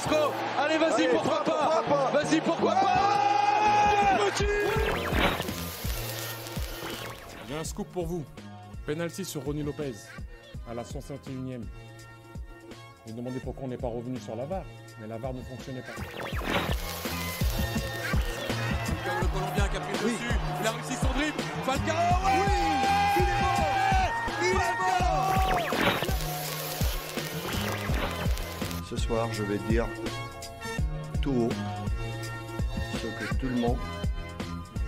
Castro. Allez, vas-y, pourquoi pas. Vas-y, pourquoi pas. J'ai un scoop pour vous. Penalty sur Ronny Lopez à la 151e. Vous vous demandez pourquoi on n'est pas revenu sur la VAR, mais la VAR ne fonctionnait pas. Le Colombien qui a pris le dessus, il a réussi son dribble. Falcao, il est mort. Ce soir, je vais dire tout haut ce que tout le monde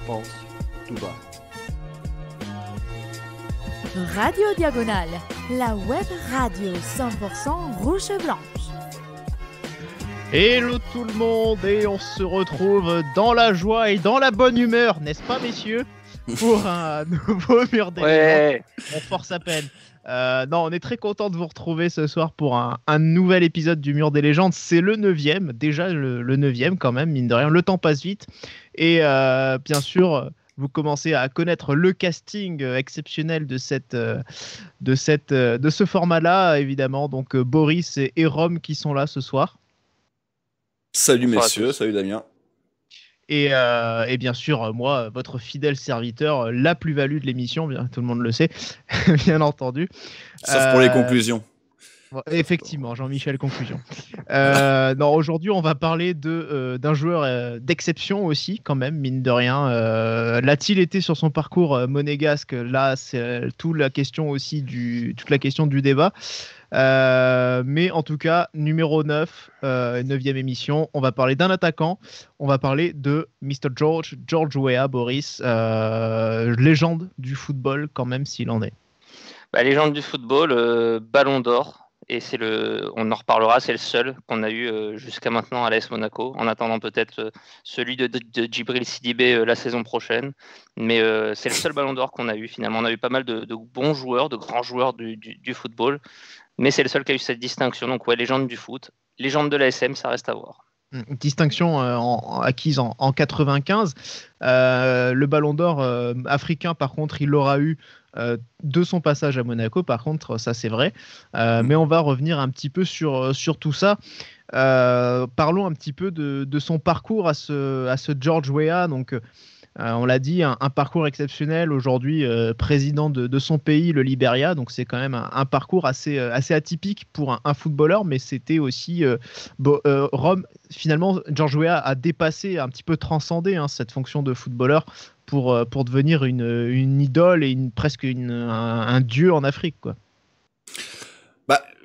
pense tout bas. Radio Diagonale, la web radio 100% rouge et blanche. Hello tout le monde, et on se retrouve dans la joie et dans la bonne humeur, n'est-ce pas messieurs, pour un nouveau Mur des Légendes. On force à peine. Non, on est très content de vous retrouver ce soir pour un nouvel épisode du Mur des Légendes. C'est le 9e, déjà le 9e quand même, mine de rien, le temps passe vite. Et bien sûr, vous commencez à connaître le casting exceptionnel de ce format-là, évidemment. Donc Boris et Rome qui sont là ce soir. Salut messieurs, salut Damien. Et bien sûr, moi, votre fidèle serviteur, la plus-value de l'émission, bien, tout le monde le sait, bien entendu. Sauf pour les conclusions. Effectivement, Jean-Michel Conclusion. Non, aujourd'hui, on va parler d'un joueur d'exception aussi, quand même, mine de rien. L'a-t-il été sur son parcours monégasque? Là, c'est toute la question du débat. Mais en tout cas, numéro 9, 9e émission, on va parler d'un attaquant, on va parler de Mr. George Weah, Boris, légende du football quand même s'il en est. Légende du football, Ballon d'Or, et on en reparlera, c'est le seul qu'on a eu jusqu'à maintenant à l'AS Monaco, en attendant peut-être celui de Djibril Sidibé la saison prochaine, mais c'est le seul Ballon d'Or qu'on a eu finalement. On a eu pas mal de bons joueurs, de grands joueurs du football, mais c'est le seul qui a eu cette distinction. Donc ouais, légende du foot, légende de l'ASM, ça reste à voir. Distinction acquise en 95. Le Ballon d'Or africain, par contre, il l'aura eu de son passage à Monaco. Par contre, ça c'est vrai. Mais on va revenir un petit peu sur tout ça. Parlons un petit peu de son parcours à ce George Weah. Donc, on l'a dit, un parcours exceptionnel. Aujourd'hui, président de son pays, le Libéria. Donc, c'est quand même un parcours assez atypique pour un footballeur. Mais c'était aussi Rome. Finalement, George Weah a dépassé, un petit peu transcendé cette fonction de footballeur pour devenir une idole et presque un dieu en Afrique, quoi.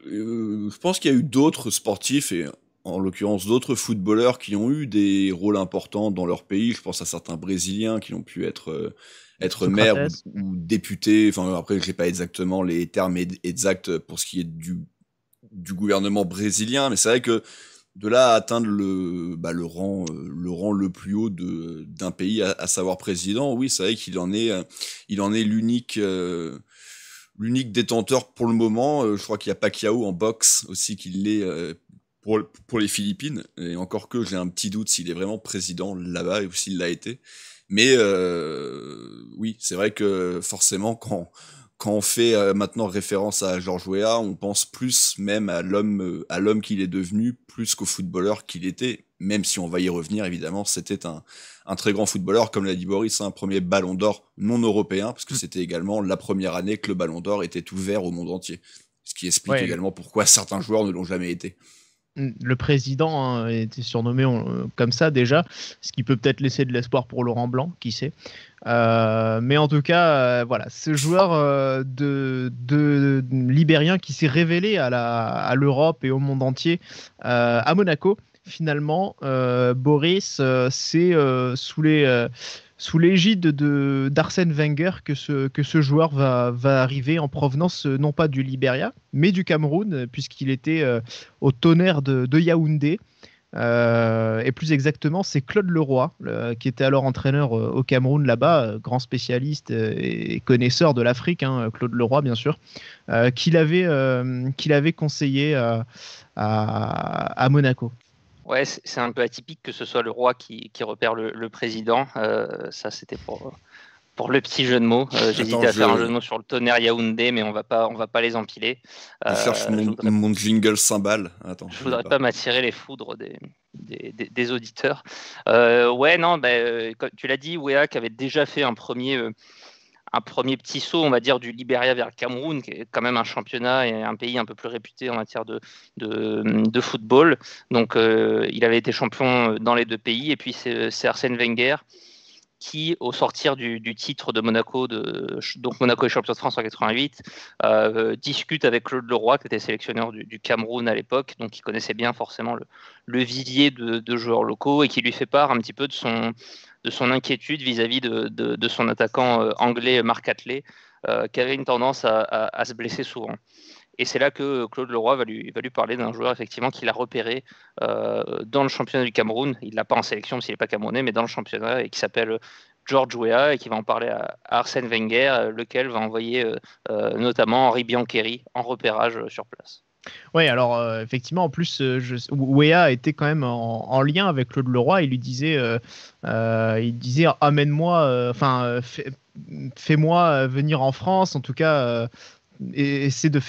Je pense qu'il y a eu d'autres sportifs et en l'occurrence d'autres footballeurs qui ont eu des rôles importants dans leur pays. Je pense à certains Brésiliens qui ont pu être maires ou députés. Enfin, après, je n'ai pas exactement les termes exacts pour ce qui est du gouvernement brésilien, mais c'est vrai que de là à atteindre le rang le plus haut d'un pays, à savoir président, oui, c'est vrai qu'il en est l'unique détenteur pour le moment. Je crois qu'il y a Pacquiao en boxe aussi qui l'est pour les Philippines, et encore que j'ai un petit doute s'il est vraiment président là-bas ou s'il l'a été. Mais oui, c'est vrai que forcément quand on fait maintenant référence à George Weah, on pense plus même à l'homme qu'il est devenu, plus qu'au footballeur qu'il était, même si on va y revenir évidemment. C'était un très grand footballeur, comme l'a dit Boris, un premier Ballon d'Or non européen, parce que c'était également la première année que le Ballon d'Or était ouvert au monde entier, ce qui explique également pourquoi certains joueurs ne l'ont jamais été. Le président était surnommé comme ça déjà, ce qui peut peut-être laisser de l'espoir pour Laurent Blanc, qui sait. Mais en tout cas, voilà, ce joueur de libérien qui s'est révélé à l'Europe et au monde entier à Monaco, finalement, Boris, c'est sous l'égide d'Arsène Wenger que ce joueur va arriver en provenance non pas du Libéria, mais du Cameroun, puisqu'il était au Tonnerre de Yaoundé. Et plus exactement, c'est Claude Leroy, qui était alors entraîneur au Cameroun là-bas, grand spécialiste et connaisseur de l'Afrique, Claude Leroy bien sûr, qu'il avait conseillé à Monaco. Ouais, c'est un peu atypique que ce soit le roi qui repère le président. Ça, c'était pour pour le petit jeu de mots. J'hésitais à faire un jeu de mots sur le tonnerre Yaoundé, mais on va pas les empiler. Je cherche mon jingle cymbale. Attends, je voudrais pas m'attirer les foudres des auditeurs. Ouais, non, comme tu l'as dit, Weah qui avait déjà fait un premier petit saut, on va dire, du Libéria vers le Cameroun, qui est quand même un championnat et un pays un peu plus réputé en matière de football. Donc, il avait été champion dans les deux pays. Et puis, c'est Arsène Wenger qui, au sortir du titre de Monaco, donc Monaco est champion de France en 88, discute avec Claude Leroy, qui était sélectionneur du Cameroun à l'époque, donc il connaissait bien forcément le vivier de joueurs locaux et qui lui fait part un petit peu de son inquiétude vis-à-vis de son attaquant anglais Marc Hatley, qui avait une tendance à se blesser souvent. Et c'est là que Claude Leroy va lui parler d'un joueur effectivement qu'il a repéré dans le championnat du Cameroun. Il ne l'a pas en sélection parce qu'il n'est pas camerounais, mais dans le championnat, et qui s'appelle George Weah, et qui va en parler à Arsène Wenger, lequel va envoyer notamment Henri Biancheri en repérage sur place. Oui, alors effectivement, en plus, Weah était quand même en lien avec Claude Leroy. Il lui disait, amène-moi, fais-moi venir en France, en tout cas. Et essaie de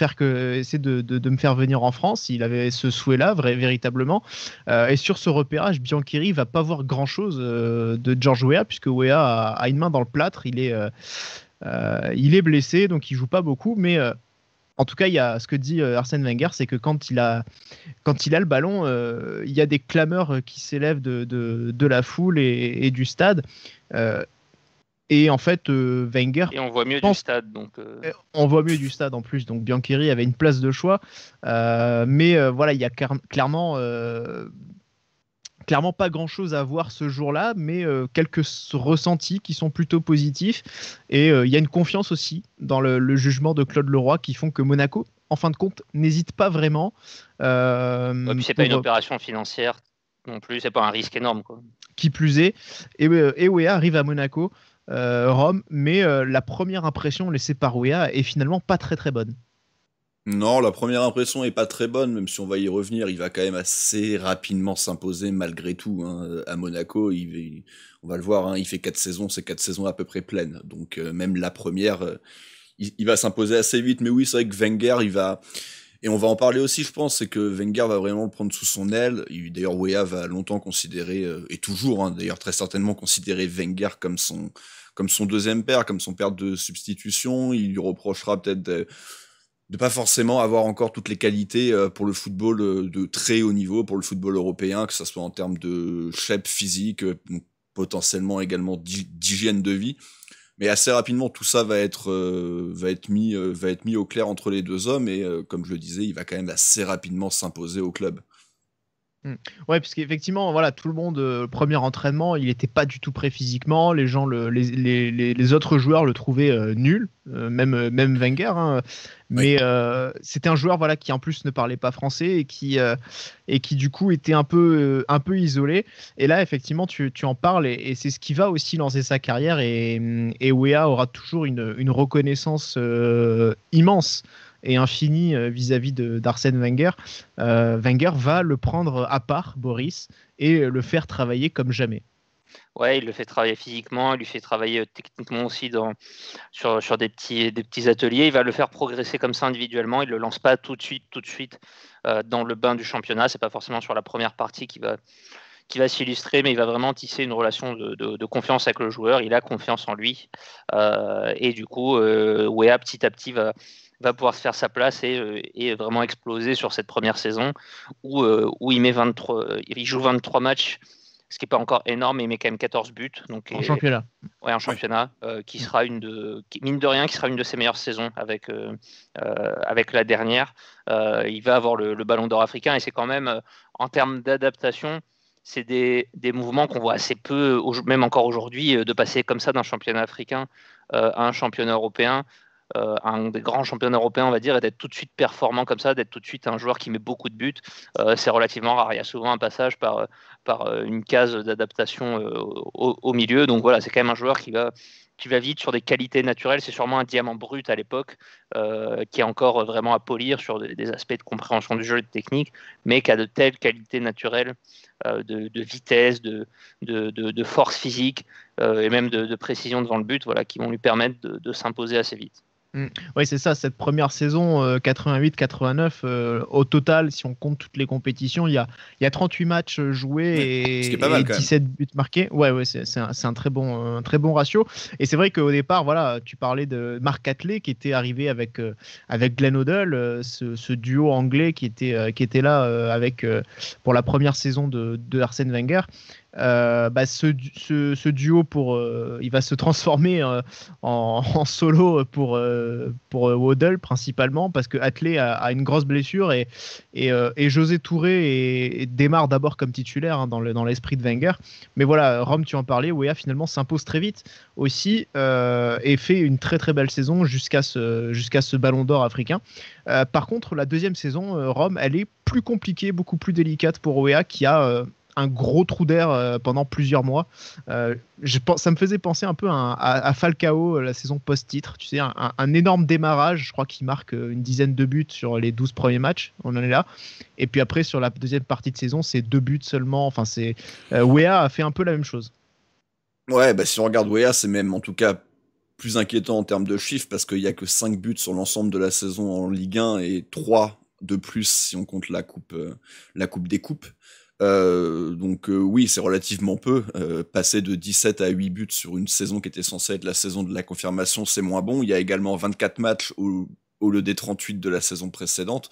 me faire venir en France. Il avait ce souhait-là, véritablement. Et sur ce repérage, Biancheri va pas voir grand-chose de George Weah, puisque Weah a une main dans le plâtre. Il est blessé, donc il joue pas beaucoup. Mais en tout cas, il y a ce que dit Arsène Wenger, c'est que quand il a le ballon, il y a des clameurs qui s'élèvent de la foule et du stade. Et en fait, Wenger. Et on voit mieux du stade. On voit mieux du stade en plus. Donc Biancheri avait une place de choix. Mais voilà, il y a clairement pas grand-chose à voir ce jour-là, mais quelques ressentis qui sont plutôt positifs. Et il y a une confiance aussi dans le jugement de Claude Leroy qui font que Monaco, en fin de compte, n'hésite pas vraiment. Et puis c'est pas une opération financière non plus, c'est pas un risque énorme, quoi. Qui plus est. Et Weah arrive à Monaco. Rome, mais la première impression laissée par Weah est finalement pas très très bonne. Non, la première impression est pas très bonne, même si on va y revenir, il va quand même assez rapidement s'imposer malgré tout, hein. À Monaco, on va le voir, hein, il fait 4 saisons, c'est 4 saisons à peu près pleines, donc même la première, il va s'imposer assez vite, mais oui, c'est vrai que Wenger, et on va en parler aussi, je pense, c'est que Wenger va vraiment le prendre sous son aile. D'ailleurs, Weah va longtemps considérer, et toujours, hein, d'ailleurs très certainement considérer Wenger comme son deuxième père, comme son père de substitution. Il lui reprochera peut-être de pas forcément avoir encore toutes les qualités pour le football de très haut niveau, pour le football européen, que ce soit en termes de shape physique, potentiellement également d'hygiène de vie. Mais assez rapidement, tout ça va être mis au clair entre les deux hommes, et comme je le disais, il va quand même assez rapidement s'imposer au club. Ouais, parce qu'effectivement, voilà, tout le monde, premier entraînement, il n'était pas du tout prêt physiquement. Les gens, les autres joueurs le trouvaient nul, même Wenger. Hein. Mais c'était un joueur, voilà, qui en plus ne parlait pas français et qui du coup était un peu isolé. Et là, effectivement, tu en parles, et c'est ce qui va aussi lancer sa carrière. Et Weah aura toujours une reconnaissance immense et infini vis-à-vis d'Arsène Wenger. Wenger va le prendre à part, Boris, et le faire travailler comme jamais. Ouais, il le fait travailler physiquement, il lui fait travailler techniquement aussi sur des petits ateliers. Il va le faire progresser comme ça individuellement. Il le lance pas tout de suite dans le bain du championnat. C'est pas forcément sur la première partie qui va s'illustrer, mais il va vraiment tisser une relation de confiance avec le joueur. Il a confiance en lui, et du coup, Weah petit à petit va pouvoir se faire sa place et vraiment exploser sur cette première saison où il joue 23 matchs, ce qui n'est pas encore énorme, mais il met quand même 14 buts. Donc, championnat. Ouais, en championnat, qui sera mine de rien, qui sera une de ses meilleures saisons avec la dernière. Il va avoir le Ballon d'Or africain, et c'est quand même, en termes d'adaptation, c'est des mouvements qu'on voit assez peu, même encore aujourd'hui, de passer comme ça d'un championnat africain à un championnat européen. Un des grands championnats européens, on va dire, et d'être tout de suite performant comme ça, d'être tout de suite un joueur qui met beaucoup de buts, c'est relativement rare. Il y a souvent un passage par une case d'adaptation au milieu. Donc voilà, c'est quand même un joueur qui va vite sur des qualités naturelles. C'est sûrement un diamant brut à l'époque, qui est encore vraiment à polir sur des aspects de compréhension du jeu et de technique, mais qui a de telles qualités naturelles de vitesse, de force physique, et même de précision devant le but, voilà, qui vont lui permettre de s'imposer assez vite. Oui, c'est ça, cette première saison 88-89, au total, si on compte toutes les compétitions, il y a 38 matchs joués et 17 buts marqués. Ouais, c'est un très bon ratio. Et c'est vrai qu'au départ, voilà, tu parlais de Mark Catley qui était arrivé avec Glenn Hoddle, ce duo anglais qui était là pour la première saison de Arsène Wenger. Ce duo il va se transformer en solo pour Hoddle principalement parce que Atley a une grosse blessure et José Touré démarre d'abord comme titulaire dans l'esprit de Wenger, mais voilà, Rome, tu en parlais, Weah finalement s'impose très vite aussi et fait une très très belle saison jusqu'à ce ballon d'or africain. Par contre, la deuxième saison, Rome, elle est plus compliquée, beaucoup plus délicate pour Weah qui a un gros trou d'air pendant plusieurs mois. Ça me faisait penser un peu à Falcao, la saison post-titre. Tu sais, un énorme démarrage. Je crois qu'il marque une dizaine de buts sur les 12 premiers matchs. On en est là. Et puis après, sur la deuxième partie de saison, c'est 2 buts seulement. Enfin, Weah a fait un peu la même chose. Ouais, si on regarde Weah, c'est même en tout cas plus inquiétant en termes de chiffres parce qu'il n'y a que 5 buts sur l'ensemble de la saison en Ligue 1 et 3 de plus si on compte la Coupe des Coupes. Oui, c'est relativement peu. Passer de 17 à 8 buts sur une saison qui était censée être la saison de la confirmation, c'est moins bon. Il y a également 24 matchs au lieu des 38 de la saison précédente.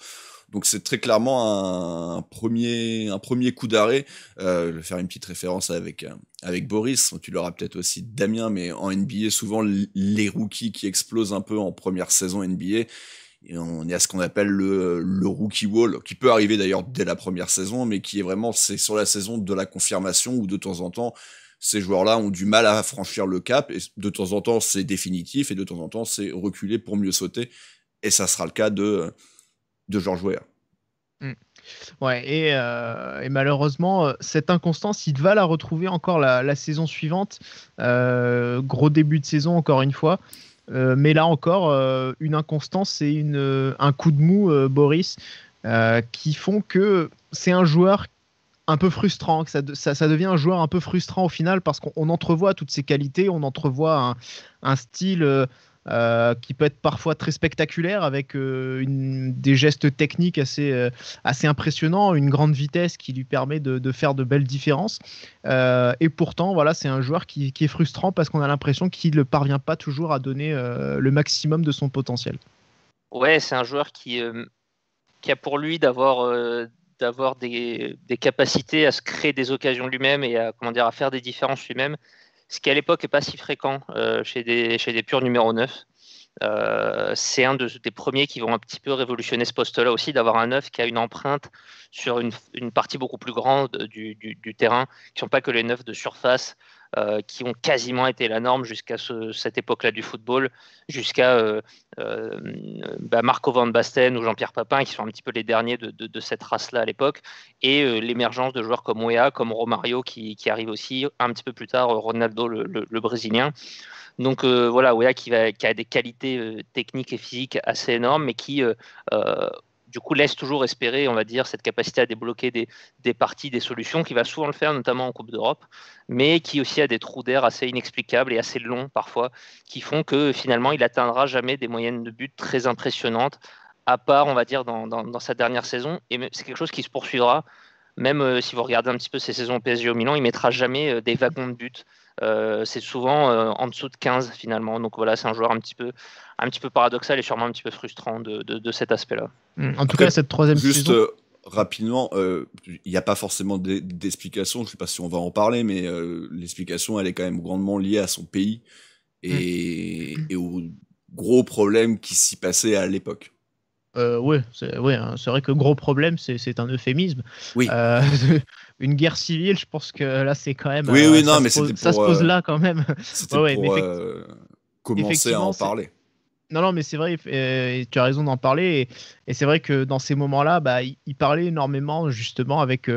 Donc c'est très clairement un premier coup d'arrêt. Je vais faire une petite référence avec Boris. Tu l'auras peut-être aussi Damien, mais en NBA, souvent les rookies qui explosent un peu en première saison NBA, et on est à ce qu'on appelle le rookie wall, qui peut arriver d'ailleurs dès la première saison, mais qui est vraiment, c'est sur la saison de la confirmation où de temps en temps, ces joueurs-là ont du mal à franchir le cap, et de temps en temps c'est définitif, et de temps en temps c'est reculer pour mieux sauter, et ça sera le cas de George Weah. Ouais, et malheureusement, cette inconstance, il va la retrouver encore la saison suivante. Gros début de saison, encore une fois. Mais là encore, une inconstance et un coup de mou, Boris, qui font que c'est un joueur un peu frustrant, que ça devient un joueur un peu frustrant au final parce qu'on entrevoit toutes ses qualités, on entrevoit un style qui peut être parfois très spectaculaire avec des gestes techniques assez impressionnants, une grande vitesse qui lui permet de faire de belles différences. Et pourtant, voilà, c'est un joueur qui est frustrant parce qu'on a l'impression qu'il ne parvient pas toujours à donner le maximum de son potentiel. Ouais, c'est un joueur qui a pour lui d'avoir des capacités à se créer des occasions lui-même et à faire des différences lui-même. Ce qui à l'époque n'est pas si fréquent chez des purs numéro 9. C'est un des premiers qui vont un petit peu révolutionner ce poste-là aussi, d'avoir un 9 qui a une empreinte sur une partie beaucoup plus grande du terrain, qui ne sont pas que les 9 de surface, qui ont quasiment été la norme jusqu'à cette époque-là du football, jusqu'à Marco Van Basten ou Jean-Pierre Papin, qui sont un petit peu les derniers de cette race-là à l'époque, et l'émergence de joueurs comme Weah, comme Romario, qui arrive aussi un petit peu plus tard, Ronaldo, le Brésilien. Donc voilà, Weah qui a des qualités techniques et physiques assez énormes, mais qui du coup laisse toujours espérer, on va dire, cette capacité à débloquer des parties, des solutions, qui va souvent le faire, notamment en Coupe d'Europe, mais qui aussi a des trous d'air assez inexplicables et assez longs parfois, qui font que finalement il n'atteindra jamais des moyennes de but très impressionnantes, à part, on va dire, dans sa dernière saison, et c'est quelque chose qui se poursuivra. Même si vous regardez un petit peu ses saisons au PSG au Milan, il ne mettra jamais des wagons de buts. C'est souvent en dessous de 15 finalement. Donc voilà, c'est un joueur un petit peu paradoxal et sûrement un petit peu frustrant de cet aspect-là. En tout cas, cette troisième saison... Juste rapidement, il n'y a pas forcément d'explication, je ne sais pas si on va en parler, mais l'explication, elle est quand même grandement liée à son pays et aux gros problèmes qui s'y passaient à l'époque. C'est vrai que gros problème, c'est un euphémisme. Oui. Une guerre civile, je pense que là, c'est quand même. Ça se pose là quand même. C'était pour commencer à en parler. Non, mais c'est vrai, tu as raison d'en parler. Et c'est vrai que dans ces moments-là, il parlait énormément, justement, avec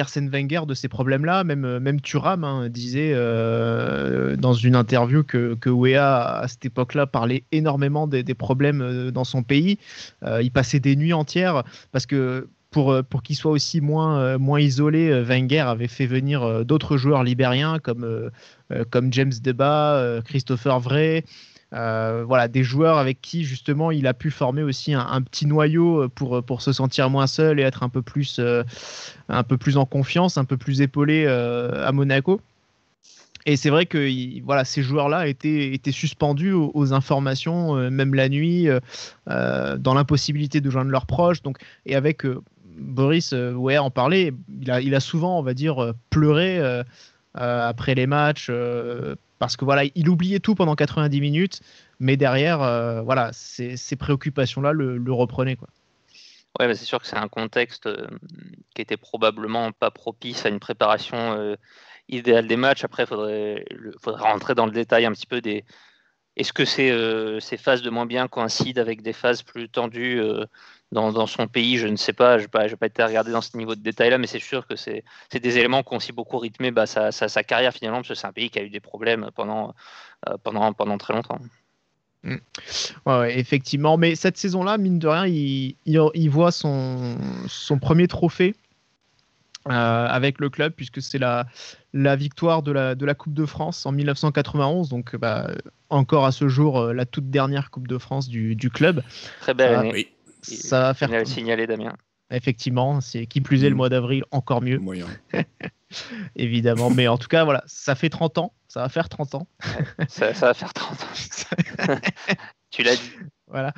Arsène Wenger de ces problèmes-là. Même Thuram disait dans une interview que Weah, à cette époque-là, parlait énormément des problèmes dans son pays. Il passait des nuits entières parce que pour qu'il soit aussi moins isolé, Wenger avait fait venir d'autres joueurs libériens comme James Deba, Christopher Wray. Voilà, des joueurs avec qui justement il a pu former aussi un petit noyau pour se sentir moins seul et être un peu plus en confiance, un peu plus épaulé à Monaco. Et c'est vrai que voilà, ces joueurs-là étaient suspendus aux informations, même la nuit, dans l'impossibilité de joindre leurs proches. Donc, et avec Boris Weah en parlait, il a souvent, on va dire, pleuré après les matchs, parce que voilà, il oubliait tout pendant 90 minutes, mais derrière, voilà, ces préoccupations-là le reprenaient, quoi. Ouais, bah c'est sûr que c'est un contexte qui était probablement pas propice à une préparation idéale des matchs. Après, faudrait rentrer dans le détail un petit peu des. Est-ce que ces phases de moins bien coïncident avec des phases plus tendues dans son pays? Je ne sais pas. Je n'ai pas été à regarder dans ce niveau de détail-là, mais c'est sûr que c'est des éléments qui ont aussi beaucoup rythmé sa carrière finalement, parce que c'est un pays qui a eu des problèmes pendant très longtemps. Ouais, effectivement. Mais cette saison-là, mine de rien, il voit son premier trophée avec le club, puisque c'est la victoire de la Coupe de France en 1991, donc encore à ce jour la toute dernière Coupe de France du club. Très belle année. Oui. Ça va faire. Il a le signalé, Damien. Effectivement, c'est qui plus est le mois d'avril, encore mieux. Moyen. Évidemment, mais en tout cas, voilà, ça fait 30 ans, ça va faire 30 ans. Ça va faire 30 ans. Tu l'as dit. Voilà.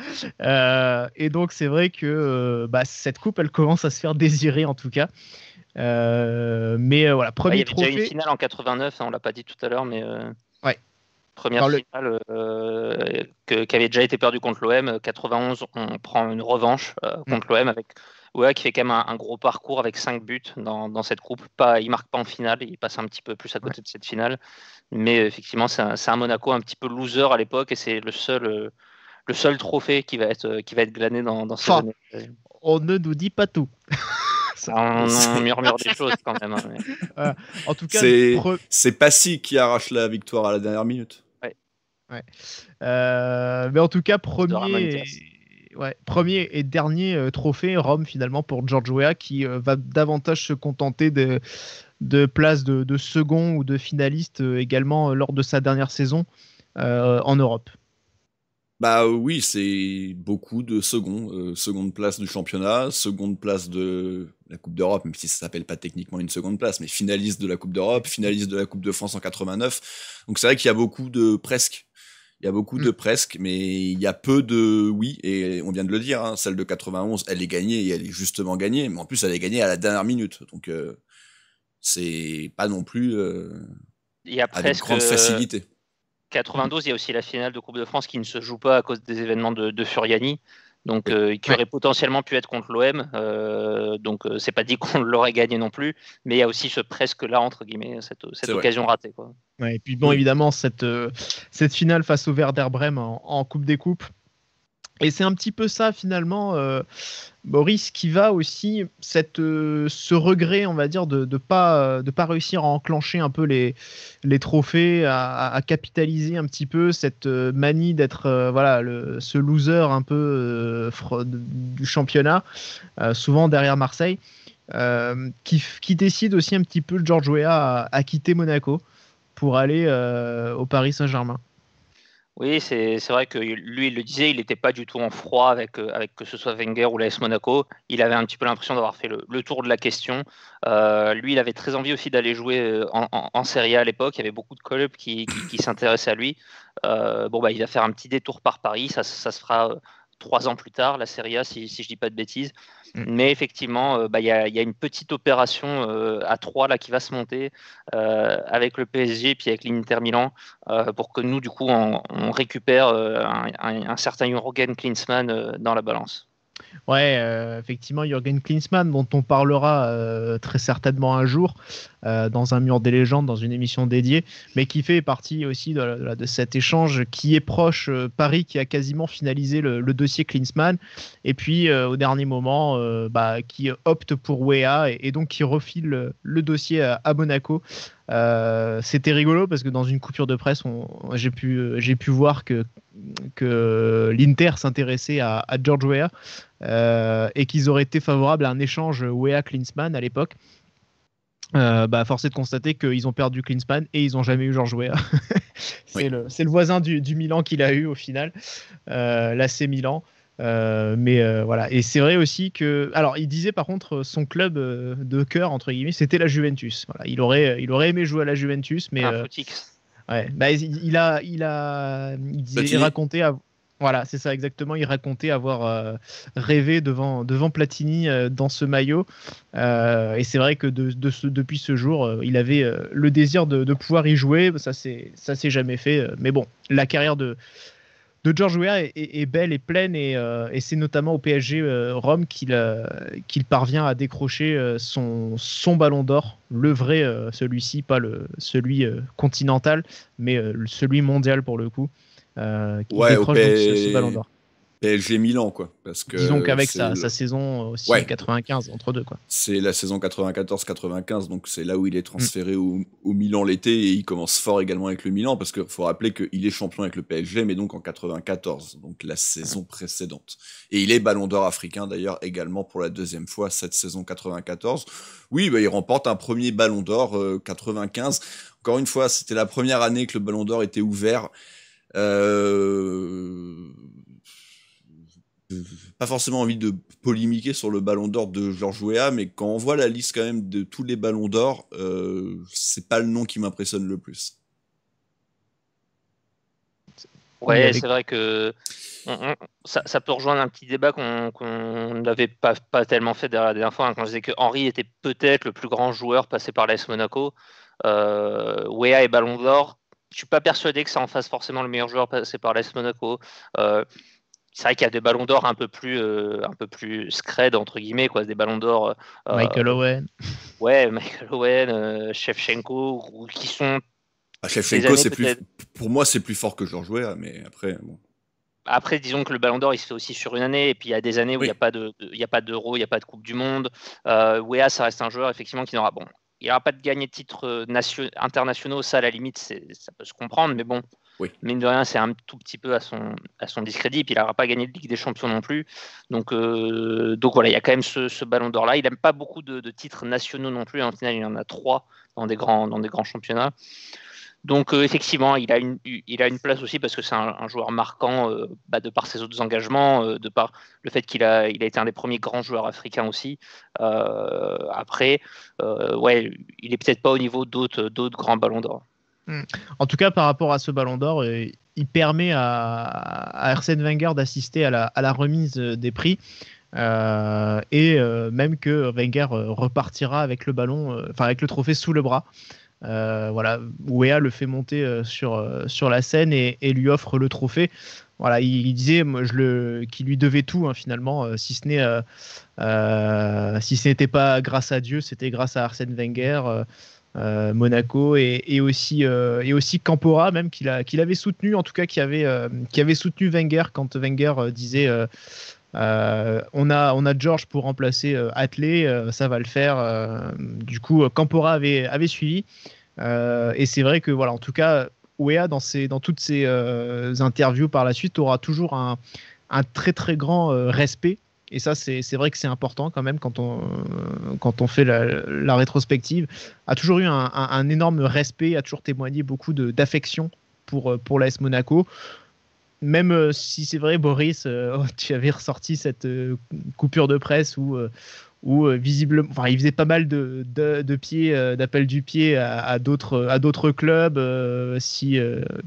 Et donc, c'est vrai que cette coupe, elle commence à se faire désirer, en tout cas. Mais voilà, premier trophée. Il y avait déjà une finale en 89, on l'a pas dit tout à l'heure, mais ouais. Première finale qui avait déjà été perdue contre l'OM. 91, on prend une revanche contre l'OM avec qui fait quand même un gros parcours avec 5 buts dans cette coupe. Il marque pas en finale, il passe un petit peu plus à côté de cette finale. Mais effectivement, c'est un Monaco un petit peu loser à l'époque, et c'est le seul trophée qui va être glané dans ces années. On ne nous dit pas tout. On murmure des choses quand même. Mais... en tout cas, c'est Passy qui arrache la victoire à la dernière minute. Ouais. Mais en tout cas, premier et dernier trophée Rome finalement pour George Weah, qui va davantage se contenter de places de second ou de finaliste également lors de sa dernière saison en Europe. Bah oui, c'est beaucoup de seconde place du championnat, seconde place de la Coupe d'Europe, même si ça s'appelle pas techniquement une seconde place, mais finaliste de la Coupe d'Europe, finaliste de la Coupe de France en 89. Donc c'est vrai qu'il y a beaucoup de presque. Il y a beaucoup de presque, mais il y a peu de oui, et on vient de le dire, hein, celle de 91, elle est gagnée, et elle est justement gagnée, mais en plus elle est gagnée à la dernière minute, donc c'est pas non plus il y a avec grande facilité. 92, il y a aussi la finale de Coupe de France qui ne se joue pas à cause des événements de Furiani, donc qui aurait potentiellement pu être contre l'OM, donc c'est pas dit qu'on l'aurait gagné non plus, mais il y a aussi ce presque là entre guillemets, cette occasion ratée, quoi. Ouais, et puis bon, évidemment cette finale face au Werder Brême en Coupe des Coupes, et c'est un petit peu ça finalement, Boris, qui va aussi ce regret, on va dire, de pas réussir à enclencher un peu les trophées, à capitaliser un petit peu cette manie d'être ce loser un peu du championnat, souvent derrière Marseille, qui décide aussi un petit peu George Weah à quitter Monaco pour aller au Paris Saint-Germain. Oui, c'est vrai que lui, il le disait, il n'était pas du tout en froid avec que ce soit Wenger ou l'AS Monaco. Il avait un petit peu l'impression d'avoir fait le tour de la question. Lui, il avait très envie aussi d'aller jouer en Serie A à l'époque. Il y avait beaucoup de clubs qui s'intéressaient à lui. Il va faire un petit détour par Paris. Ça se fera 3 ans plus tard, la Serie A, si je dis pas de bêtises. Mais effectivement, y a une petite opération à 3 là qui va se monter avec le PSG puis avec l'Inter Milan pour que nous, du coup, on récupère un certain Jürgen Klinsmann dans la balance. Ouais, effectivement, Jürgen Klinsmann, dont on parlera très certainement un jour dans un mur des légendes, dans une émission dédiée, mais qui fait partie aussi de cet échange qui est proche Paris, qui a quasiment finalisé le dossier Klinsmann, et puis au dernier moment, qui opte pour Weah et donc qui refile le dossier à Monaco C'était rigolo parce que dans une coupure de presse, j'ai pu voir que l'Inter s'intéressait à George Weah et qu'ils auraient été favorables à un échange Weah-Klinsmann à l'époque. Force est de constater qu'ils ont perdu Klinsmann et ils n'ont jamais eu George Weah. C'est le voisin du Milan qu'il a eu au final, l'AC Milan. Voilà. Et c'est vrai aussi que, alors il disait par contre son club de cœur entre guillemets c'était la Juventus. Voilà, il aurait aimé jouer à la Juventus, mais ouais, il racontait voilà, c'est ça exactement. Il racontait avoir rêvé devant Platini dans ce maillot. Et c'est vrai que depuis ce jour, il avait le désir de pouvoir y jouer. Ça s'est jamais fait. Mais bon, la carrière de George Weah est belle et pleine. Et c'est notamment au PSG Rome qu'il parvient à décrocher son ballon d'or. Le vrai, celui-ci, pas celui continental, mais celui mondial pour le coup. Qui décroche ce ballon d'or. PSG Milan, quoi. Parce que disons qu'avec sa saison aussi 95, entre deux, quoi. C'est la saison 94-95, donc c'est là où il est transféré au Milan l'été, et il commence fort également avec le Milan, parce qu'il faut rappeler qu'il est champion avec le PSG, mais donc en 94, donc la saison précédente. Et il est ballon d'or africain, d'ailleurs, également pour la deuxième fois, cette saison 94. Oui, il remporte un premier ballon d'or 95. Encore une fois, c'était la première année que le ballon d'or était ouvert. Pas forcément envie de polémiquer sur le ballon d'or de George Weah, mais quand on voit la liste quand même de tous les ballons d'or, c'est pas le nom qui m'impressionne le plus. Ouais, c'est vrai que ça peut rejoindre un petit débat qu'on n'avait pas tellement fait la dernière fois, quand je disais que Henry était peut-être le plus grand joueur passé par l'AS Monaco. Weah est ballon d'or. Je suis pas persuadé que ça en fasse forcément le meilleur joueur passé par l'AS Monaco. C'est vrai qu'il y a des ballons d'or un peu plus scred entre guillemets, quoi, des ballons d'or. Michael Owen. Ouais, Michael Owen, Shevchenko, qui sont. Shevchenko, pour moi, c'est plus fort que George Weah, mais après. Bon. Après, disons que le ballon d'or, il se fait aussi sur une année, et puis il y a des années où il n'y a pas d'Euro, il n'y a pas de Coupe du Monde. Weah, ça reste un joueur effectivement qui n'aura il n'aura pas de gagner de titres internationaux, ça à la limite, ça peut se comprendre, mais bon, mine de rien, c'est un tout petit peu à son discrédit, puis il n'aura pas gagné de Ligue des Champions non plus. Donc voilà, il y a quand même ce ballon d'or-là. Il n'aime pas beaucoup de titres nationaux non plus, en final, il y en a 3 dans des grands championnats. Donc effectivement, il a une place aussi parce que c'est un joueur marquant de par ses autres engagements, de par le fait qu'il a été un des premiers grands joueurs africains aussi. Après, il est peut-être pas au niveau d'autres grands ballons d'or. En tout cas, par rapport à ce ballon d'or, il permet à Arsène Wenger d'assister à la remise des prix. Et même que Wenger repartira avec le ballon, avec le trophée sous le bras. Voilà, Weah le fait monter sur la scène et lui offre le trophée. Voilà, il disait qu'il lui devait tout finalement, si ce n'était pas grâce à Dieu, c'était grâce à Arsène Wenger, Monaco et aussi Campora même qu'il avait soutenu, en tout cas qui avait soutenu Wenger quand Wenger disait on a George pour remplacer Atlé, ça va le faire. Du coup, Campora avait suivi. Et c'est vrai que voilà, en tout cas, Weah dans toutes ses interviews par la suite aura toujours un très très grand respect. Et ça, c'est vrai que c'est important quand même quand on fait la rétrospective. A toujours eu un énorme respect, a toujours témoigné beaucoup d'affection pour l'AS Monaco. Même si c'est vrai, Boris, tu avais ressorti cette coupure de presse où visiblement, il faisait pas mal de pieds, d'appels du pied à d'autres clubs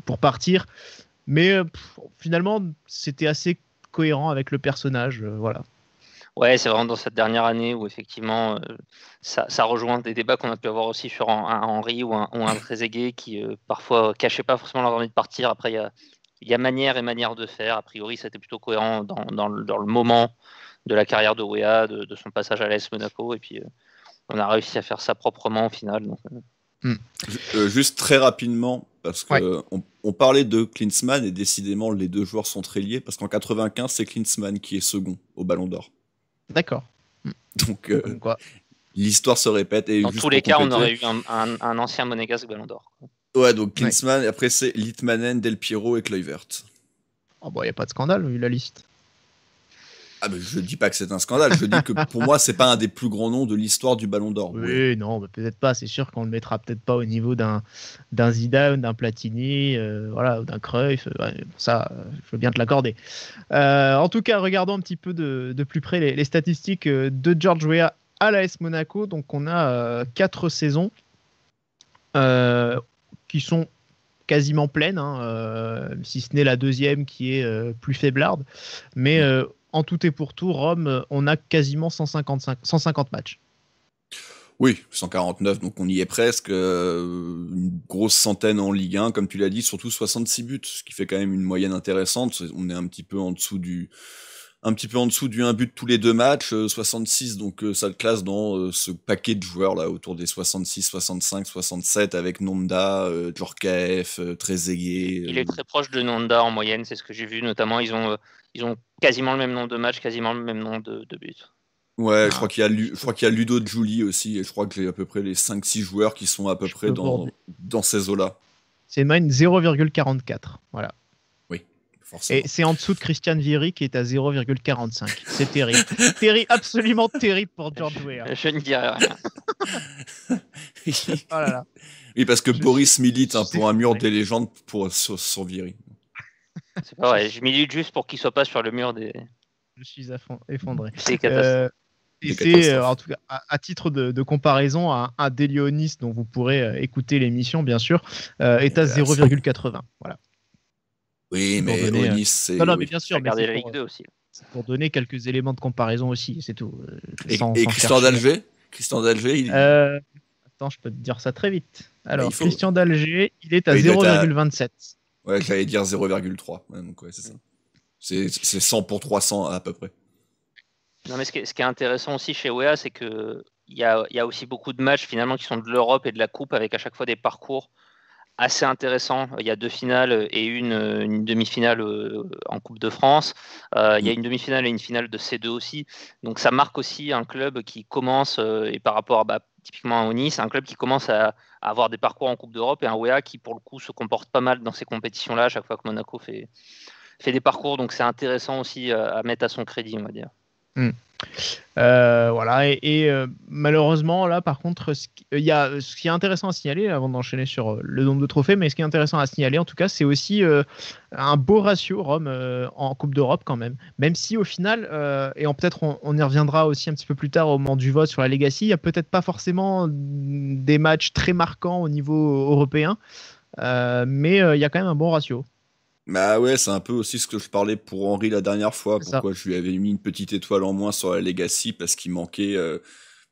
pour partir. Mais finalement, c'était assez cohérent avec le personnage, voilà. Ouais, c'est vraiment dans cette dernière année où effectivement ça rejoint des débats qu'on a pu avoir aussi sur un Henry ou un Trezeguet qui parfois cachaient pas forcément leur envie de partir. Après, il y a manière et manière de faire. A priori, c'était plutôt cohérent dans le moment de la carrière de Weah, de son passage à l'AS Monaco, et puis on a réussi à faire ça proprement au final. Donc, juste très rapidement, parce que on parlait de Klinsmann, et décidément les deux joueurs sont très liés, parce qu'en 95, c'est Klinsmann qui est second au Ballon d'Or. D'accord. Donc, l'histoire se répète. Et Dans juste tous les pour cas, on compléter- aurait eu un ancien monégasque Ballon d'Or. Ouais, donc Klinsmann, après c'est Litmanen, Del Piero et Kluivert. Oh, bon, il n'y a pas de scandale vu la liste. Ah, mais je dis pas que c'est un scandale, je dis que pour moi, c'est pas un des plus grands noms de l'histoire du Ballon d'Or. Oui, Ouais. non, peut-être pas. C'est sûr qu'on le mettra peut-être pas au niveau d'un Zidane, d'un Platini, voilà, ou d'un Cruyff. Ouais, ça, je veux bien te l'accorder. En tout cas, regardons un petit peu de plus près les statistiques de George Weah à l'AS Monaco. Donc, on a 4 saisons qui sont quasiment pleines, hein, si ce n'est la deuxième qui est plus faiblarde. Mais en tout et pour tout, Rome, on a quasiment 150 matchs. Oui, 149, donc on y est presque. Une grosse centaine en Ligue 1, comme tu l'as dit, surtout 66 buts, ce qui fait quand même une moyenne intéressante. On est un petit peu en dessous du 1 but tous les 2 matchs, 66, donc ça le classe dans ce paquet de joueurs là autour des 66, 65, 67 avec Nonda, Djorkaeff, Trezeguet. Il est très proche de Nonda en moyenne, c'est ce que j'ai vu notamment. Ils ont quasiment le même nombre de matchs, quasiment le même nombre de buts. Ouais, je crois qu'il y a Ludo Giuli aussi, et je crois que j'ai à peu près les 5-6 joueurs qui sont à peu près dans ces eaux-là. C'est une 0,44. Voilà. Oui, forcément. Et c'est en dessous de Christian Vieri qui est à 0,45. C'est terrible. Absolument terrible pour George Weah. Je ne dirais rien. Oh là là. Oui, parce que Boris milite pour un mur effondré. des légendes sur Vieri. C'est pas vrai, je milite juste pour qu'il soit pas sur le mur des Je suis effondré. catastrophes. Et Des c'est, catastrophes. en tout cas, à titre de comparaison, un Delionis dont vous pourrez écouter l'émission, bien sûr, est à 0,80. Voilà. Oui, Pour mais donner, Onis, c'est... Non, mais oui. bien sûr, mais Regarder c'est la Ligue 2 aussi. pour donner quelques éléments de comparaison aussi, c'est tout. Et Sans Christian chercher. d'Alger Christian d'Alger, il... Attends, je peux te dire ça très vite. Alors, il faut. Christian d'Alger, il est à Oui, il doit être à- 0,27. Ouais, j'allais dire 0,3. Ouais, donc ouais, c'est ça. C'est 100 pour 300 à peu près. Non, mais ce qui est intéressant aussi chez Weah, c'est qu'il y a aussi beaucoup de matchs finalement qui sont de l'Europe et de la Coupe avec à chaque fois des parcours assez intéressants. Il y a 2 finales et une demi-finale en Coupe de France. Il y a une demi-finale et une finale de C2 aussi. Donc ça marque aussi un club qui commence, et par rapport à typiquement à Nice, un club qui commence à avoir des parcours en Coupe d'Europe et un Weah qui pour le coup se comporte pas mal dans ces compétitions-là à chaque fois que Monaco fait des parcours. Donc c'est intéressant aussi à mettre à son crédit, on va dire. Voilà, et malheureusement, là, par contre, ce qui est intéressant à signaler, avant d'enchaîner sur le nombre de trophées, mais ce qui est intéressant à signaler, en tout cas, c'est aussi un beau ratio Rome en Coupe d'Europe, quand même. Même si, au final, et peut-être on y reviendra aussi un petit peu plus tard au moment du vote sur la Legacy, il n'y a peut-être pas forcément des matchs très marquants au niveau européen, mais il y a quand même un bon ratio. Bah ouais, c'est un peu aussi ce que je parlais pour Henry la dernière fois, C'est pourquoi je lui avais mis une petite étoile en moins sur la Legacy, parce qu'il manquait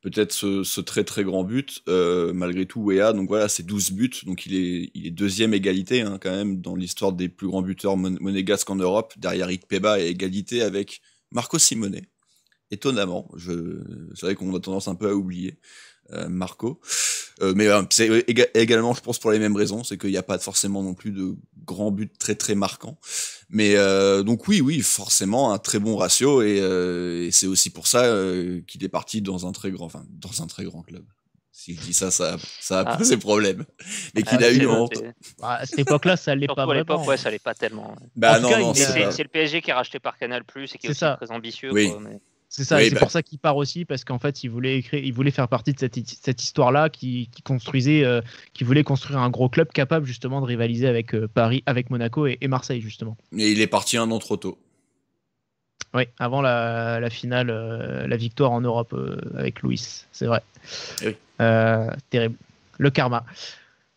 peut-être ce très très grand but, malgré tout Weah, donc voilà, c'est 12 buts, donc il est deuxième égalité hein, quand même dans l'histoire des plus grands buteurs monégasques en Europe, derrière Ikpeba et égalité avec Marco Simone, étonnamment, c'est vrai qu'on a tendance un peu à oublier Marco. Mais c'est également, je pense, pour les mêmes raisons, c'est qu'il n'y a pas forcément non plus de grands buts très très marquants. Mais donc oui, forcément un très bon ratio et c'est aussi pour ça qu'il est parti dans un très grand club. Si je dis ça a posé problème. Mais qu'il a eu honte. À cette époque-là, ça l'est pas Surtout à vraiment. l'époque, ouais, ça l'est pas tellement. Bah En tout non, cas, non, C'est le PSG qui est racheté par Canal+, et qui est aussi très ambitieux. Oui. Quoi, mais... C'est ça, Oui, et c'est pour ça qu'il part aussi, parce qu'en fait, il voulait faire partie de cette histoire-là, qui voulait construire un gros club capable justement de rivaliser avec Paris, avec Monaco et Marseille justement. Mais il est parti un an trop tôt. Oui, avant la finale, la victoire en Europe avec Louis, c'est vrai. Oui. Terrible. Le karma.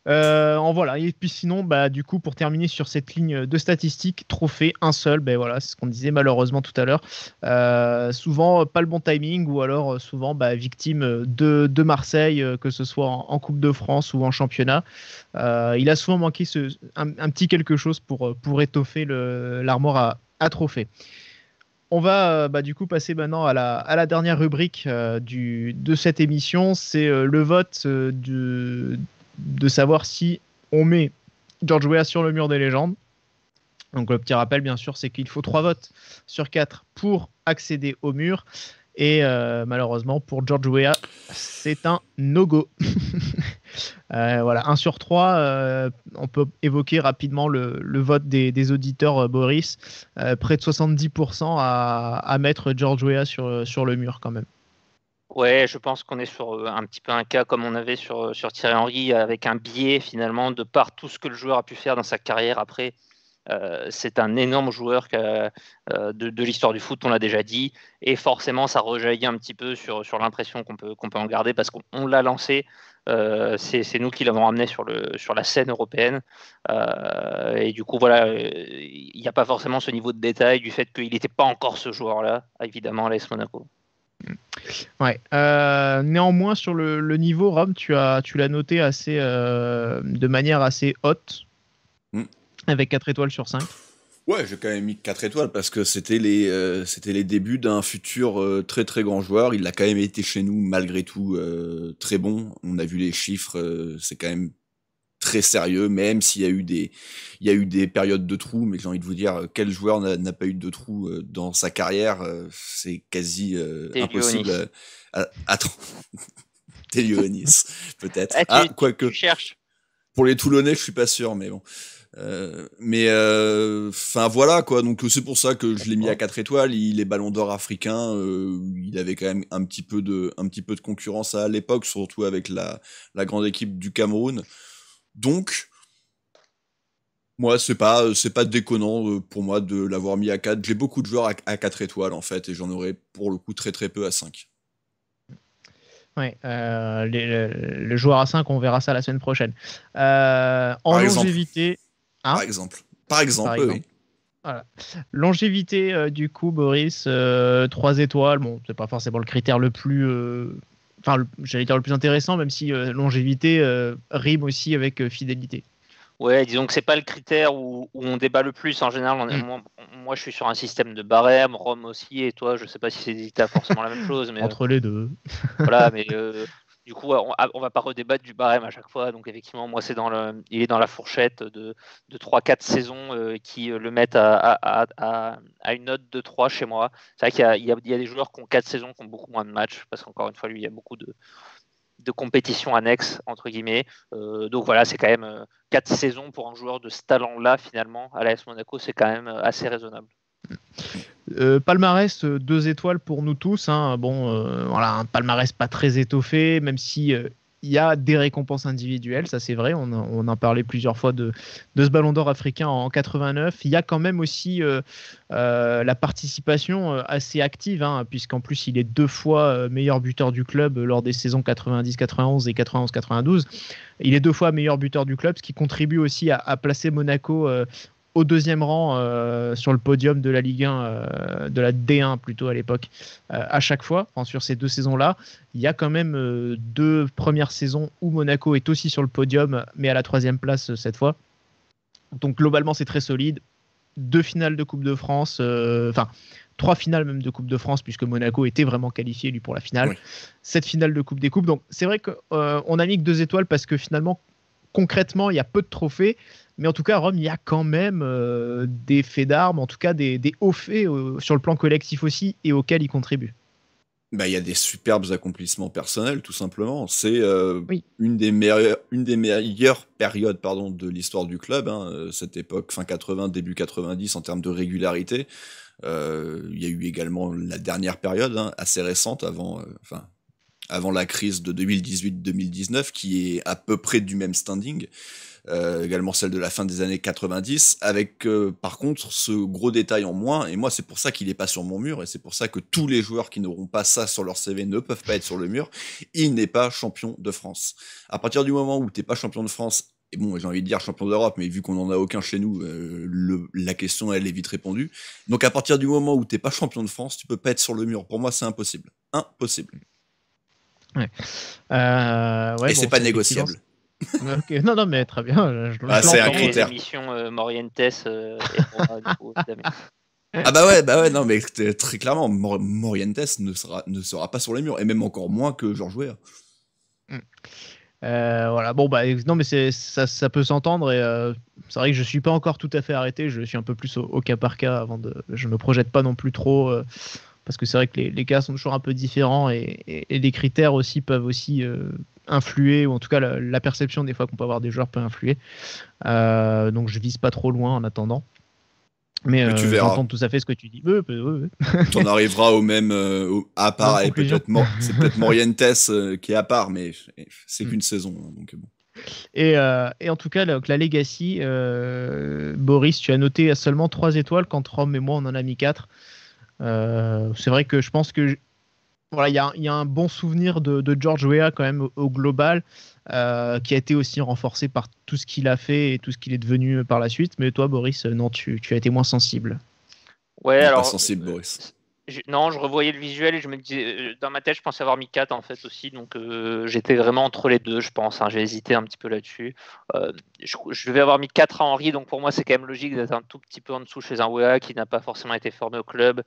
En voilà, et puis sinon, du coup, pour terminer sur cette ligne de statistiques, trophée, un seul, voilà, c'est ce qu'on disait malheureusement tout à l'heure. Souvent, pas le bon timing, ou alors souvent victime de Marseille, que ce soit en Coupe de France ou en championnat. Il a souvent manqué un petit quelque chose pour étoffer l'armoire à trophées. On va du coup passer maintenant à la dernière rubrique de cette émission, c'est le vote de savoir si on met George Weah sur le mur des légendes. Donc le petit rappel bien sûr, c'est qu'il faut 3 votes sur 4 pour accéder au mur. Et malheureusement, pour George Weah, c'est un no-go. Voilà, 1 sur 3, on peut évoquer rapidement le vote des auditeurs, Boris. Près de 70% à mettre George Weah sur le mur quand même. Ouais, je pense qu'on est sur un petit peu un cas comme on avait sur Thierry Henry, avec un biais finalement de par tout ce que le joueur a pu faire dans sa carrière après. C'est un énorme joueur de l'histoire du foot, on l'a déjà dit, et forcément ça rejaillit un petit peu sur l'impression qu'on peut en garder parce qu'on l'a lancé. C'est nous qui l'avons ramené sur la scène européenne, et du coup voilà, il n'y a pas forcément ce niveau de détail du fait qu'il n'était pas encore ce joueur-là, évidemment, à l'AS Monaco. Ouais. Néanmoins, sur le niveau, Rome, tu l'as noté de manière assez haute, avec 4 étoiles sur 5. Ouais, j'ai quand même mis 4 étoiles parce que c'était les débuts d'un futur très très grand joueur. Il a quand même été chez nous malgré tout très bon. On a vu les chiffres, c'est quand même très sérieux, même s'il y a eu des périodes de trous, mais j'ai envie de vous dire, quel joueur n'a pas eu de trous dans sa carrière, c'est quasi impossible. Attends, Télionis, peut-être. Quoique. Tu cherches. Pour les Toulonnais, je suis pas sûr, mais bon. Enfin voilà quoi, donc c'est pour ça que je l'ai mis à 4 étoiles. Il est ballon d'or africain, il avait quand même un petit peu de concurrence à l'époque, surtout avec la grande équipe du Cameroun. Donc, moi, c'est pas déconnant pour moi de l'avoir mis à 4. J'ai beaucoup de joueurs à 4 étoiles, en fait, et j'en aurais pour le coup très très peu à 5. Ouais, le joueur à 5, on verra ça la semaine prochaine. En longévité... Par exemple, oui. Voilà. Longévité, du coup, Boris, 3 étoiles. Bon, c'est pas forcément le critère le plus... j'allais dire le plus intéressant, même si longévité rime aussi avec fidélité. Ouais, disons que c'est pas le critère où on débat le plus. En général, moi, je suis sur un système de barème, Rome aussi, et toi, je sais pas si c'est forcément la même chose. Mais, entre les deux. Voilà, mais du coup, on va pas redébattre du barème à chaque fois. Donc, effectivement, moi, il est dans la fourchette de 3-4 saisons qui le mettent à une note de 3 chez moi. C'est vrai qu'il y a des joueurs qui ont 4 saisons, qui ont beaucoup moins de matchs, parce qu'encore une fois, lui, il y a beaucoup de compétitions annexes, entre guillemets. Donc voilà, c'est quand même 4 saisons pour un joueur de ce talent-là, finalement, à l'AS Monaco, c'est quand même assez raisonnable. Palmarès, 2 étoiles pour nous tous. Voilà, un palmarès pas très étoffé, même si il y a des récompenses individuelles, ça c'est vrai. On en parlait plusieurs fois de ce Ballon d'Or africain en 89. Il y a quand même aussi la participation assez active, puisqu'en plus il est 2 fois meilleur buteur du club lors des saisons 90-91 et 91-92. Il est 2 fois meilleur buteur du club, ce qui contribue aussi à placer Monaco au 2e rang sur le podium de la Ligue 1, de la D1 plutôt à l'époque, à chaque fois. Sur ces 2 saisons-là, il y a quand même 2 premières saisons où Monaco est aussi sur le podium, mais à la 3e place cette fois. Donc globalement, c'est très solide. 2 finales de Coupe de France, 3 finales même de Coupe de France, puisque Monaco était vraiment qualifié lui pour la finale. Oui. 7 finales de Coupe des Coupes. Donc c'est vrai qu'on a mis que 2 étoiles parce que finalement, concrètement, il y a peu de trophées. Mais en tout cas, Rome, il y a quand même des faits d'armes, en tout cas des hauts faits sur le plan collectif aussi, et auxquels il contribue. Il y a des superbes accomplissements personnels, tout simplement. C'est une des meilleures périodes de l'histoire du club, cette époque, fin 80, début 90, en termes de régularité. Il y a eu également la dernière période, assez récente, avant la crise de 2018-2019, qui est à peu près du même standing. Également celle de la fin des années 90, avec par contre ce gros détail en moins, et moi c'est pour ça qu'il n'est pas sur mon mur, et c'est pour ça que tous les joueurs qui n'auront pas ça sur leur CV ne peuvent pas être sur le mur. Il n'est pas champion de France. À partir du moment où t'es pas champion de France, et bon, j'ai envie de dire champion d'Europe, mais vu qu'on en a aucun chez nous, la question elle est vite répondue. Donc à partir du moment où t'es pas champion de France, tu peux pas être sur le mur. Pour moi c'est impossible. Ouais. Et c'est pas négociable. Okay. Non, mais très bien. C'est un critère. L'émission Morientes et Roma, non, mais très clairement, Morientes ne sera pas sur les murs, et même encore moins que George Weah. Voilà, non, mais ça peut s'entendre, et c'est vrai que je suis pas encore tout à fait arrêté, je suis un peu plus au cas par cas je me projette pas non plus trop parce que c'est vrai que les cas sont toujours un peu différents et les critères aussi peuvent aussi influer, ou en tout cas la perception des fois qu'on peut avoir des joueurs peut influer. Donc je vise pas trop loin en attendant. Mais tu verras. j'entends tout à fait ce que tu dis. Oui. T'en arriveras au même à part, et peut-être c'est peut-être Morientes qui est à part, mais c'est qu'une saison. Donc bon. Et en tout cas, la Legacy, Boris, tu as noté seulement 3 étoiles quand Rome et moi on en a mis 4. C'est vrai que je pense que voilà, il y a un bon souvenir de George Weah quand même au global, qui a été aussi renforcé par tout ce qu'il a fait et tout ce qu'il est devenu par la suite. Mais toi, Boris, non, tu as été moins sensible. Ouais, alors. Pas sensible, Boris. Non, je revoyais le visuel et je me disais, dans ma tête, je pensais avoir mis 4 en fait aussi, donc j'étais vraiment entre les deux, je pense. J'ai hésité un petit peu là-dessus. Je devais avoir mis 4 à Henry, donc pour moi, c'est quand même logique d'être un tout petit peu en dessous chez un Weah qui n'a pas forcément été formé au club,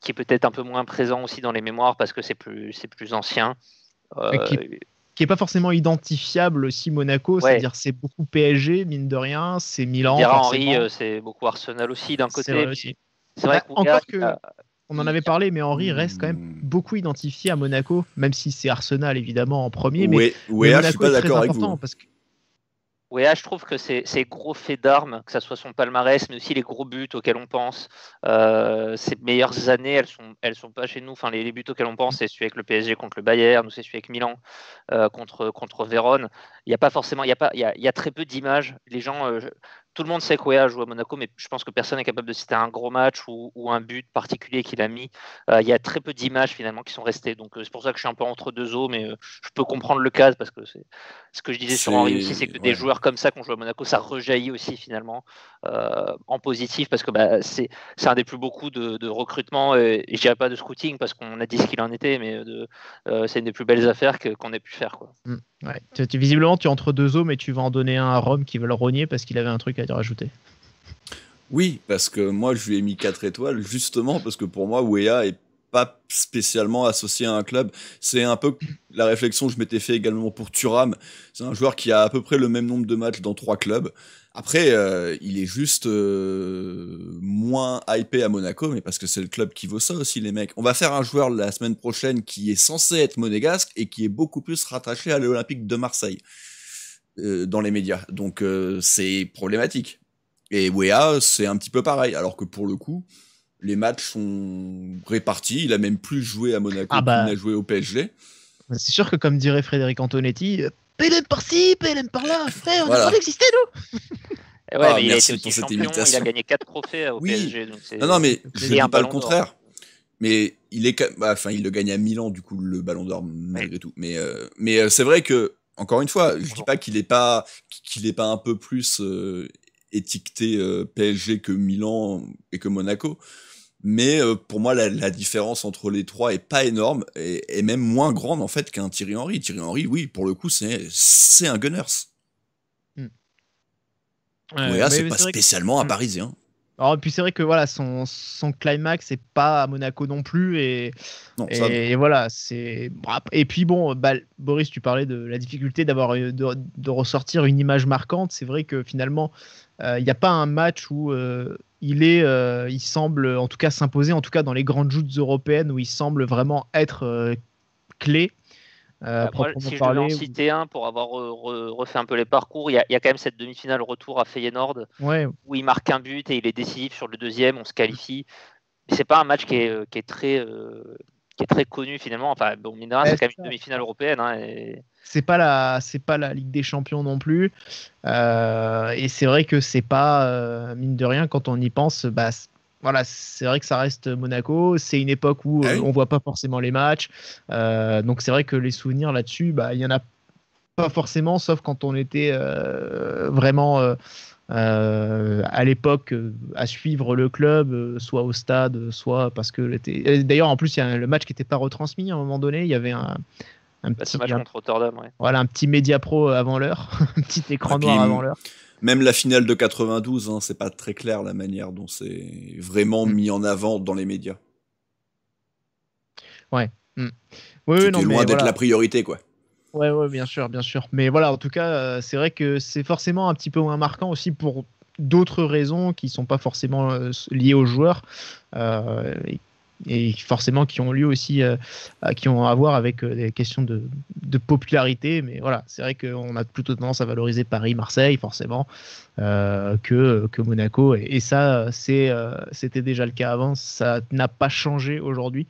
qui est peut-être un peu moins présent aussi dans les mémoires parce que c'est plus ancien. Qui est pas forcément identifiable aussi Monaco, Ouais. C'est-à-dire c'est beaucoup PSG, mine de rien, c'est Milan. Henry, c'est beaucoup Arsenal aussi d'un côté. C'est vrai que encore que on en avait parlé, mais Henry reste quand même beaucoup identifié à Monaco, même si c'est Arsenal évidemment en premier. Mais Monaco, je suis pas d'accord avec vous. Parce que Weah, je trouve que c'est gros faits d'armes, que ça soit son palmarès, mais aussi les gros buts auxquels on pense. Ses meilleures années, elles sont pas chez nous. Enfin, les buts auxquels on pense, c'est celui avec le PSG contre le Bayern, ou c'est celui avec Milan contre Vérone. Il y a pas forcément, il y a très peu d'images. Les gens, tout le monde sait que Weah joue à Monaco, mais je pense que personne n'est capable de citer un gros match ou un but particulier qu'il a mis. Il y a très peu d'images finalement qui sont restées. Donc c'est pour ça que je suis un peu entre deux eaux, mais je peux comprendre le cas parce que c'est ce que je disais sur Henry aussi, c'est que des joueurs comme ça qu'on joue à Monaco, ça rejaillit aussi finalement en positif parce que c'est un des plus beaux coups de recrutement et je dirais pas de scouting parce qu'on a dit ce qu'il en était, mais c'est une des plus belles affaires qu'on ait pu faire, quoi. Ouais. Visiblement tu es entre deux eaux, mais tu vas en donner un à Rome qui va le rogner parce qu'il avait un truc à te rajouter. Oui, parce que moi je lui ai mis 4 étoiles justement parce que pour moi Weah est pas spécialement associé à un club. C'est un peu la réflexion que je m'étais fait également pour Thuram. C'est un joueur qui a à peu près le même nombre de matchs dans 3 clubs. Après, il est juste moins hypé à Monaco, mais parce que c'est le club qui vaut ça aussi, les mecs. On va faire un joueur la semaine prochaine qui est censé être monégasque et qui est beaucoup plus rattaché à l'Olympique de Marseille dans les médias. Donc c'est problématique. Et Weah, c'est un petit peu pareil, alors que pour le coup, les matchs sont répartis. Il a même plus joué à Monaco qu'il n'a joué au PSG. C'est sûr que, comme dirait Frédéric Antonetti, PLM par-ci, PLM par-là, frère, on a pas d'exister, nous. Mais il a été aussi champion, il a gagné 4 trophées au PSG. Donc non, mais je ne dis pas le contraire. Mais il le gagne à Milan, du coup, le Ballon d'Or, malgré tout. Mais c'est vrai que, encore une fois, je dis pas qu'il est pas un peu plus étiqueté PSG que Milan et que Monaco. Mais pour moi, la différence entre les trois est pas énorme et même moins grande en fait qu'un Thierry Henry. Thierry Henry, oui, pour le coup, c'est un Gunners. Weah, c'est pas spécialement un Parisien. Alors, et puis c'est vrai que voilà, son climax c'est pas à Monaco non plus et voilà, c'est et puis bon, Boris, tu parlais de la difficulté de ressortir une image marquante. C'est vrai que finalement il n'y a pas un match où il semble en tout cas s'imposer, en tout cas dans les grandes joutes européennes où il semble vraiment être clé. Moi, si je devais en citer un pour avoir refait un peu les parcours, il y a quand même cette demi-finale retour à Feyenoord où il marque un but et il est décisif sur le deuxième, on se qualifie. Mais c'est pas un match qui est très connu finalement. Enfin, bon, mine de rien, c'est quand même une demi-finale européenne. C'est pas la Ligue des Champions non plus. Et c'est vrai que c'est pas mine de rien quand on y pense. Voilà, c'est vrai que ça reste Monaco. C'est une époque où on voit pas forcément les matchs. Donc c'est vrai que les souvenirs là-dessus, il y en a pas forcément, sauf quand on était vraiment à l'époque à suivre le club, soit au stade, soit parce que d'ailleurs en plus il y a le match qui n'était pas retransmis à un moment donné. Il y avait un petit match contre Rotterdam. Ouais. Voilà, un petit Média Pro avant l'heure, un petit écran noir avant l'heure. Même la finale de 92, c'est pas très clair la manière dont c'est vraiment mis en avant dans les médias. Ouais. C'était loin d'être la priorité, quoi. Ouais, bien sûr. Mais voilà, en tout cas, c'est vrai que c'est forcément un petit peu moins marquant aussi pour d'autres raisons qui sont pas forcément liées aux joueurs. et forcément qui ont lieu aussi, qui ont à voir avec des questions de popularité. Mais voilà, c'est vrai qu'on a plutôt tendance à valoriser Paris, Marseille, forcément, que Monaco. Et ça, c'était déjà le cas avant. Ça n'a pas changé aujourd'hui.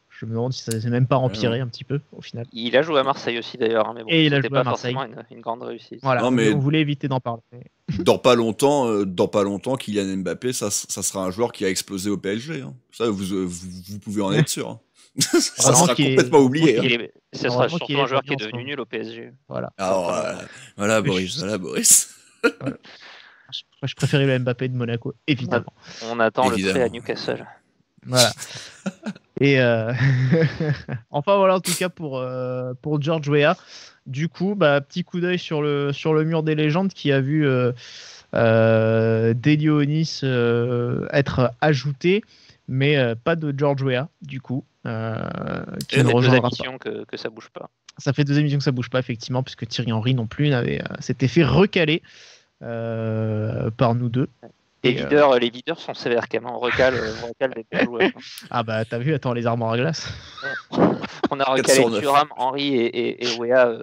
Je me demande si ça s'est même pas empiré un petit peu au final. Il a joué à Marseille aussi d'ailleurs, hein, mais bon, Et il a c'était joué à pas Marseille. forcément une grande réussite. Voilà, Non, mais- on voulait éviter d'en parler. Dans pas longtemps, Kylian Mbappé, ça sera un joueur qui a explosé au PSG. Hein. Ça, vous pouvez en être sûr. Hein. Ça Vraiment sera qu'il est- complètement oublié. Hein. Ce sera Heureusement surtout qu'il est un joueur qui est revenu en devenu nul au PSG. Voilà. Alors, voilà, Boris. Je préférais le Mbappé de Monaco, évidemment. On attend le Évidemment. prêt à Newcastle. Voilà. Et enfin voilà en tout cas pour George Weah. Du coup, petit coup d'œil sur le mur des légendes qui a vu Delionis être ajouté, mais pas de George Weah du coup. Qui Ça ne fait 2 rejoindra pas. émissions que ça bouge pas. Ça fait 2 émissions que ça bouge pas effectivement, puisque Thierry Henry non plus s'était fait recaler par nous deux. Les Et, leaders sont sévères quand même. On recale des bons joueurs. Ah bah t'as vu, attends les armoires à glace. On a 4 recalé sur 9. Thuram, Henry et Weah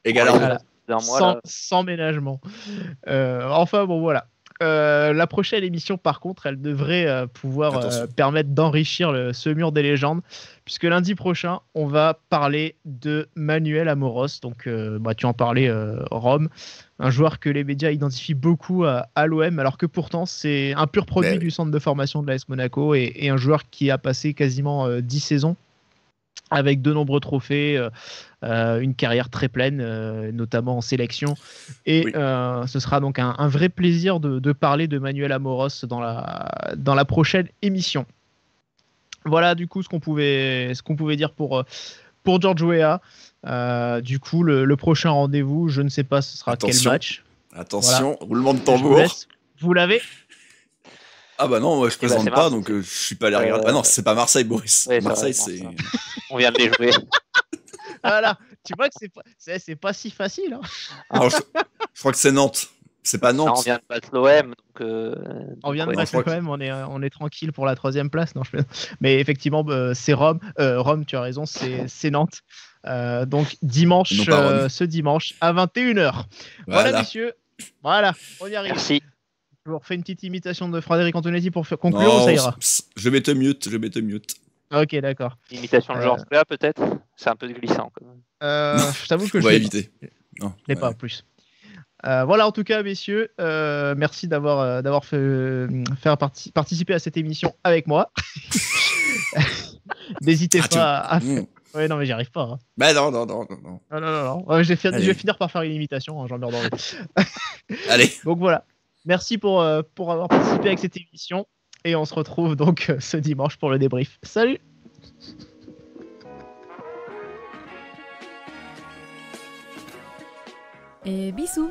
Égal en Voilà. d'un mois. Là. Sans ménagement. Enfin bon voilà. La prochaine émission par contre elle devrait pouvoir Attention. permettre d'enrichir ce mur des légendes, puisque lundi prochain on va parler de Manuel Amoros. Donc tu en parlais Rome, un joueur que les médias identifient beaucoup à l'OM, alors que pourtant c'est un pur produit du centre de formation de l'AS Monaco et un joueur qui a passé quasiment 10 saisons avec de nombreux trophées, une carrière très pleine, notamment en sélection. Et Oui. ce sera donc un vrai plaisir de parler de Manuel Amoros dans la prochaine émission. Voilà du coup ce qu'on pouvait dire pour George Weah. Du coup, le prochain rendez-vous, je ne sais pas ce sera Attention. quel match. Attention, roulement de Je vous tambour. laisse. Vous l'avez? Ah bah non, moi je présente c'est pas, Marseille. donc je suis pas allé regarder. Ah non, c'est pas Marseille, Boris. Ouais, c'est Marseille, vrai, c'est... non, On vient de les jouer. Voilà. Tu vois que c'est pas si facile. Hein. Alors, je crois que c'est Nantes. C'est pas Ah, on Nantes. vient de battre l'OM. On vient de ouais. battre je crois quand même, on est tranquille pour la 3e place. Non, mais effectivement, c'est Rome. Rome, tu as raison, c'est Nantes. Donc dimanche, Non, pas Rome. ce dimanche à 21h. Voilà, messieurs. Voilà, on y arrive. Merci. Je vous refais une petite imitation de Frédéric Antonetti pour conclure, Non, ou ça ira? je vais te mute. Ok, d'accord. Imitation de Georges Weah peut-être. C'est un peu glissant quand même. Je t'avoue que On je va l'ai éviter. Non, pas. Pas en plus. Voilà, en tout cas, messieurs, merci d'avoir fait participer à cette émission avec moi. N'hésitez pas à faire. Ouais, non, mais j'y arrive pas. Hein. Bah non. Non. Ouais, je vais finir par faire une imitation, hein, j'en meurs d'envie. Allez. Donc voilà. Merci pour avoir participé avec cette émission. Et on se retrouve donc ce dimanche pour le débrief. Salut! Et bisous.